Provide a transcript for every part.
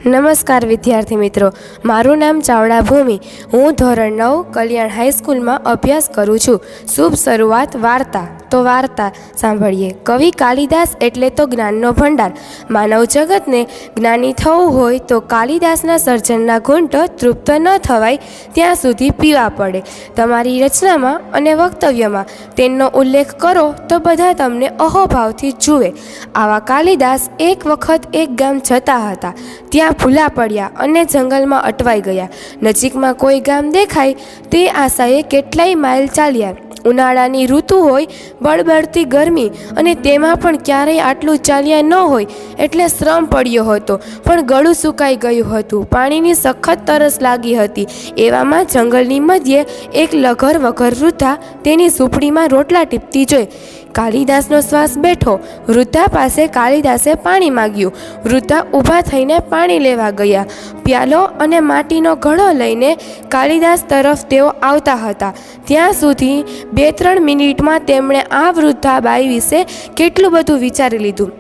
નમસ્કાર વિદ્યાર્થી મિત્રો, મારું નામ ચાવડા ભૂમિ. હું ધોરણ 9 કલ્યાણ હાઈસ્કૂલમાં અભ્યાસ કરું છું. શુભ શરૂઆત વાર્તા. તો વાર્તા સાંભળીએ. કવિ કાલિદાસ એટલે તો જ્ઞાનનો ભંડાર. માનવ જગતને જ્ઞાની થવું હોય તો કાલિદાસના સર્જનના ઘૂંટ તૃપ્ત ન થવાય ત્યાં સુધી પીવા પડે. તમારી રચનામાં અને વક્તવ્યમાં તેનો ઉલ્લેખ કરો તો બધા તમને અહોભાવથી જુએ. આવા કાલિદાસ એક વખત એક ગામ જતા હતા. ત્યાં ભૂલા પડ્યા અને જંગલમાં અટવાઈ ગયા. નજીકમાં કોઈ ગામ દેખાય તે આશાએ કેટલાય માઇલ ચાલ્યા. ઉનાળાની ઋતુ હોય, બળબડતી ગરમી, અને તેમાં પણ ક્યારેય આટલું ચાલ્યા ન હોય એટલે શ્રમ પડ્યો હતો. પણ ગળું સુકાઈ ગયું હતું, પાણીની સખત તરસ લાગી હતી. એવામાં જંગલની મધ્યે એક લઘર વઘર વૃદ્ધા તેની ઝૂંપડીમાં રોટલા ટીપતી જોઈ કાલિદાસનો શ્વાસ બેઠો. વૃદ્ધા પાસે કાલિદાસે પાણી માગ્યું. વૃદ્ધા ઊભા થઈને પાણી લેવા ગયા. પ્યાલો અને માટીનો ઘડો લઈને કાલિદાસ તરફ તેઓ આવતા હતા. ત્યાં સુધી 2-3 મિનિટમાં તેમણે આ વૃદ્ધા બાઈ વિશે કેટલું બધું વિચારી લીધું.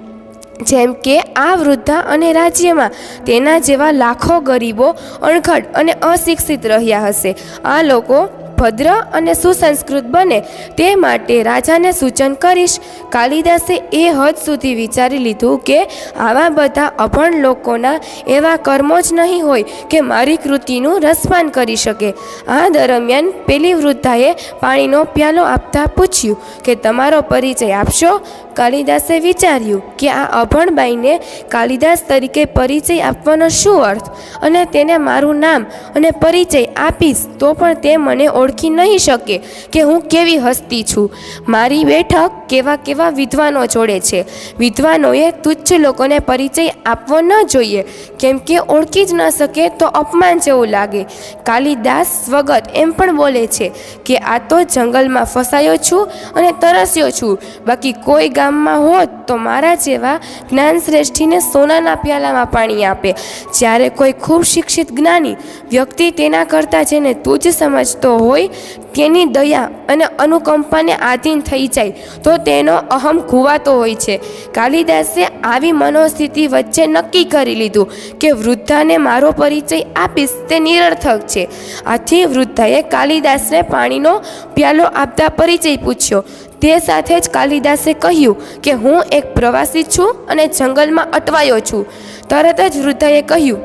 જેમ કે આ વૃદ્ધા અને રાજ્યમાં તેના જેવા લાખો ગરીબો અણઘડ અને અશિક્ષિત રહ્યા હશે. આ લોકો ભદ્ર અને સુસંસ્કૃત બને તે માટે રાજાને સૂચન કરીશ. કાલિદાસે એ હદ સુધી વિચારી લીધું કે આવા બધા અભણ લોકોના એવા કર્મો જ નહીં હોય કે મારી કૃતિનું રસપાન કરી શકે. આ દરમિયાન પેલી વૃદ્ધાએ પાણીનો પ્યાલો આપતા પૂછ્યું કે તમારો પરિચય આપશો? કાલિદાસે વિચાર્યું કે આ અભણ બાઈને કાલિદાસ તરીકે પરિચય આપવાનો શું અર્થ, અને તેને મારું નામ અને પરિચય આપીશ તો પણ તે મને ઓળખી નહીં શકે કે હું કેવી હસ્તી છું. મારી બેઠક કેવા કેવા વિદ્વાનો જોડે છે. વિદ્વાનોએ તુચ્છ લોકોને પરિચય આપવો ન જોઈએ, કેમ કે ઓળખી જ ન શકે તો અપમાન જેવું લાગે. કાલિદાસ સ્વગત એમ પણ બોલે છે કે આ તો જંગલમાં ફસાયો છું અને તરસ્યો છું. બાકી કોઈ ગામમાં હોત તો મારા જેવા જ્ઞાન શ્રેષ્ઠીને સોનાના પ્યાલામાં પાણી આપે. જ્યારે કોઈ ખૂબ શિક્ષિત જ્ઞાની વ્યક્તિ તેના કરતાં જેને તુજ સમજતો હોય તેની દયા અને અનુકંપાને આધીન થઈ જાય તો તેનો અહમ ખુવાતો હોય છે. કાલિદાસે આવી મનોસ્થિતિ વચ્ચે નક્કી કરી લીધું કે વૃદ્ધાને મારો પરિચય આપીશ તે નિરર્થક છે. આથી વૃદ્ધાએ કાલિદાસને પાણીનો પ્યાલો આપતા પરિચય પૂછ્યો. તે સાથે જ કાલિદાસે કહ્યું કે હું એક પ્રવાસી છું અને જંગલમાં અટવાયો છું. તરત જ વૃદ્ધાએ કહ્યું,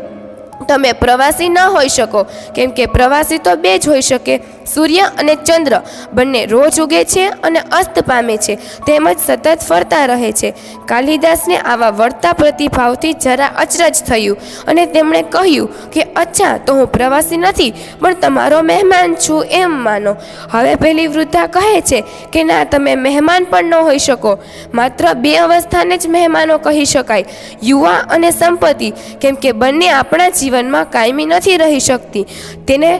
તમે પ્રવાસી ન હોઈ શકો, કેમ કે પ્રવાસી તો 2 જ હોઈ શકે, સૂર્ય અને ચંદ્ર. બંને રોજ ઉગે છે અને અસ્ત પામે છે, તેમજ સતત ફરતા રહે છે. કાલિદાસને આવા વળતા પ્રતિભાવથી જરા અચરજ થયું અને તેમણે કહ્યું કે અચ્છા, તો હું પ્રવાસી નથી પણ તમારો મહેમાન છું એમ માનો. હવે પેલી વૃદ્ધા કહે છે કે ના, તમે મહેમાન પણ ન હોઈ શકો. માત્ર 2 અવસ્થાને જ મહેમાનો કહી શકાય, યુવા અને સંપત્તિ, કેમ કે બંને આપણા જીવનમાં કાયમી નથી રહી શકતી. તેને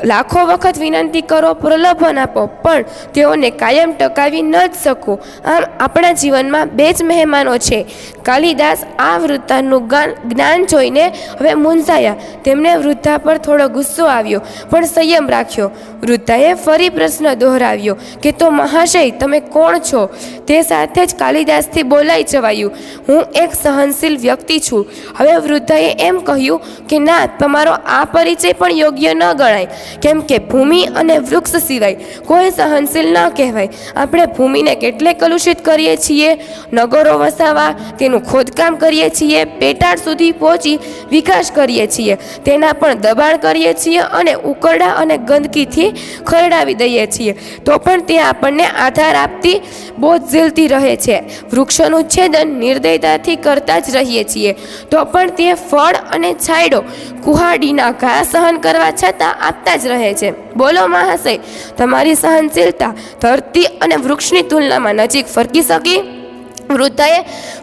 લાખો વખત વિનંતી કરો, પ્રલોભન આપો, પણ તેઓને કાયમ ટકાવી ન જ શકો. આમ આપણા જીવનમાં 2 જ મહેમાનો છે. કાલિદાસ આ વૃદ્ધાનું જ્ઞાન જોઈને હવે મૂંઝાયા. તેમને વૃદ્ધા પર થોડો ગુસ્સો આવ્યો, પણ સંયમ રાખ્યો. વૃદ્ધાએ ફરી પ્રશ્ન દોહરાવ્યો કે તો મહાશય, તમે કોણ છો? તે સાથે જ કાલિદાસથી બોલાઈ જવાયું, હું એક સહનશીલ વ્યક્તિ છું. હવે વૃદ્ધાએ એમ કહ્યું કે ના, તમારો આ પરિચય પણ યોગ્ય ન ગણાય, કેમ કે ભૂમિ અને વૃક્ષ સિવાય કોઈ સહનશીલ ન કહેવાય. આપણે ભૂમિને કેટલે કલુષિત કરીએ છીએ, નગરો વસાવવા તેનું ખોદકામ કરીએ છીએ, પેટાળ સુધી પહોંચી વિકાસ કરીએ છીએ, તેના પણ દબાણ કરીએ છીએ અને ઉકરડા અને ગંદકીથી ખરડાવી દઈએ છીએ, તો પણ તે આપણને આધાર આપતી બોજ ઝીલતી રહે છે. વૃક્ષોનું છેદન નિર્દયતાથી કરતા જ રહીએ છીએ, તો પણ તે ફળ અને છાંયડો, કુહાડીના ઘા સહન કરવા છતાં આપતા જ રહે છે. બોલો મહાશય, તમારી સહનશીલતા ધરતી અને વૃક્ષની તુલનામાં નજીક ફરકી શકી? વૃદ્ધાએ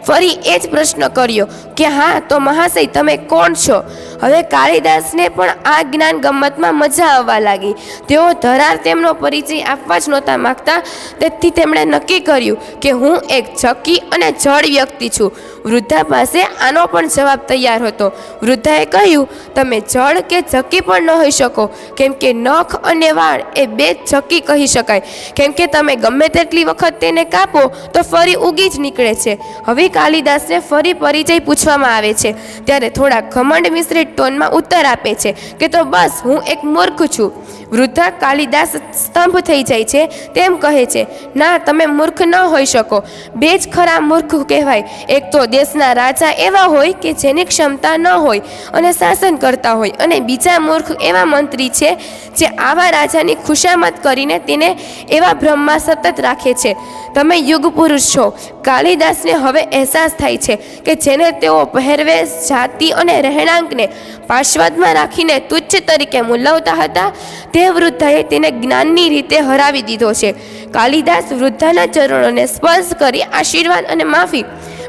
ફરી એ જ પ્રશ્ન કર્યો કે હા, તો મહાશય, તમે કોણ છો? હવે કાલિદાસને પણ આ જ્ઞાન ગમ્મતમાં મજા આવવા લાગી. તેઓ ધરાર તેમનો પરિચય આપવા જ નહોતા માગતા. તેથી તેમણે નક્કી કર્યું કે હું એક ઝકી અને જડ વ્યક્તિ છું. વૃદ્ધા પાસે આનો પણ જવાબ તૈયાર હતો. વૃદ્ધાએ કહ્યું, તમે જળ કે ઝકી પણ ન હોઈ શકો, કેમ કે નખ અને વાળ એ બે જ ઝકી કહી શકાય, કેમ કે તમે ગમે તેટલી વખત તેને કાપો તો ફરી ઉગી જ નીકળે છે. હવે કાલિદાસને ફરી પરિચય પૂછવામાં આવે છે ત્યારે થોડા ઘમંડ મિશ્રિત ટોનમાં ઉત્તર આપે છે કે તો બસ હું એક મૂર્ખ છું. વૃદ્ધા કાલિદાસ સ્તંભ થઈ જાય છે તેમ કહે છે, ના, તમે મૂર્ખ ન હોઈ શકો. બે જ ખરા મૂર્ખ કહેવાય. એક તો દેશના રાજા એવા હોય કે જેની ક્ષમતા ન હોય અને શાસન કરતા હોય, અને બીજા મૂર્ખ એવા મંત્રી છે જે આવા રાજાની ખુશામત કરીને તેને એવા ભ્રમમાં સતત રાખે છે. તમે યુગ પુરુષ છો. કાલિદાસને હવે અહેસાસ થાય છે કે જેને તેઓ પહેરવેશ, જાતિ અને રહેણાંકને પાર્શ્વમાં રાખીને તુચ્છ તરીકે મૂલવતા હતા, તે વૃદ્ધાએ તેને જ્ઞાનની રીતે હરાવી દીધો છે. કાલિદાસ વૃદ્ધાના ચરણોને સ્પર્શ કરી આશીર્વાદ અને માફી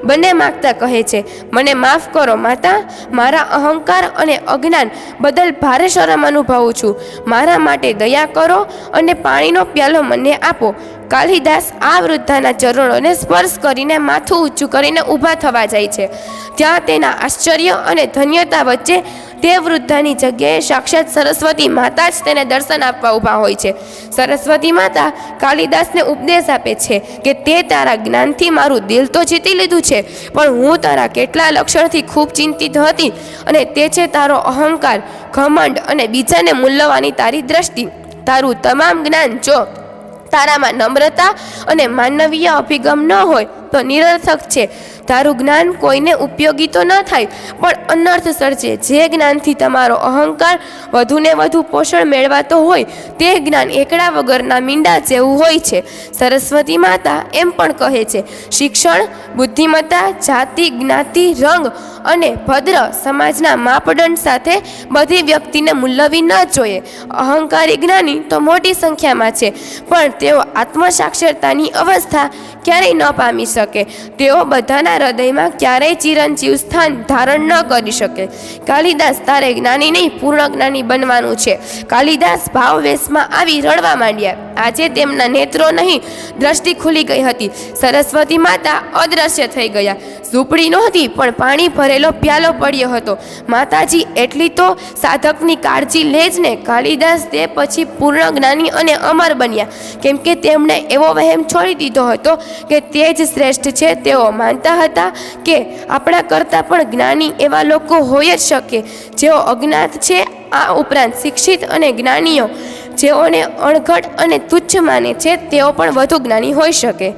બંને માગતા કહે છે, મને માફ કરો માતા, મારા અહંકાર અને અજ્ઞાન બદલ ભારે શરમ અનુભવું છું. મારા માટે દયા કરો અને પાણીનો પ્યાલો મને આપો. કાલિદાસ આ વૃદ્ધાના ચરણોને સ્પર્શ કરીને માથું ઊંચું કરીને ઊભા થવા જાય છે. ત્યાં તેના આશ્ચર્ય અને ધન્યતા વચ્ચે તે વૃદ્ધાની જગ્યાએ સાક્ષાત સરસ્વતી માતા જ તેને દર્શન આપવા ઊભા હોય છે. સરસ્વતી માતા કાલિદાસને ઉપદેશ આપે છે કે તે તારા જ્ઞાનથી મારું દિલ તો જીતી લીધું છે, પણ હું તારા કેટલા લક્ષણથી ખૂબ ચિંતિત હતી, અને તે છે તારો અહંકાર, ઘમંડ અને બીજાને મૂલવવાની તારી દ્રષ્ટિ. તારું તમામ જ્ઞાન જો તારામાં નમ્રતા અને માનવીય અભિગમ ન હોય તો નિરર્થક છે. તારું જ્ઞાન કોઈને ઉપયોગી તો ન થાય પણ અનર્થ સર્જે. જે જ્ઞાનથી તમારો અહંકાર વધુને વધુ પોષણ મેળવાતો હોય તે જ્ઞાન એકડા વગરના મીંડા જેવું હોય છે. સરસ્વતી માતા એમ પણ કહે છે, શિક્ષણ, બુદ્ધિમત્તા, જાતિ, જ્ઞાતિ, રંગ અને ભદ્ર સમાજના માપદંડ સાથે બધી વ્યક્તિને મૂલવી ન જોઈએ. અહંકારી જ્ઞાની તો મોટી સંખ્યામાં છે, પણ તેઓ આત્મસાક્ષરતાની અવસ્થા ક્યારેય ન પામી શકે. તેઓ બધાના હૃદયમાં ક્યારેય ચિરંજીવ સ્થાન ધારણ ન કરી શકે. કાલિદાસ, તારે જ્ઞાની નહીં પૂર્ણ જ્ઞાની બનવાનું છે. કાલિદાસ ભાવવેશમાં આવી રડવા માંડ્યા. આજે તેમના નેત્રો નહીં, દ્રષ્ટિ ખુલી ગઈ હતી. સરસ્વતી માતા અદ્રશ્ય થઈ ગયા. ઝૂંપડી નહોતી પણ પાણી ભરેલો પ્યાલો પડ્યો હતો. માતાજી એટલી તો સાધકની કાળજી લે જ ને. કાલિદાસ તે પછી પૂર્ણ જ્ઞાની અને અમર બન્યા, કેમ કે તેમણે એવો વહેમ છોડી દીધો હતો કે તે જ શ્રેષ્ઠ છે. તેઓ માનતા હતા કે આપણા કરતાં પણ જ્ઞાની એવા લોકો હોઈ જ શકે જેઓ અજ્ઞાત છે. આ ઉપરાંત શિક્ષિત અને જ્ઞાનીઓ જેઓને અણઘડ અને તુચ્છ માને છે તેઓ પણ વધુ જ્ઞાની હોઈ શકે.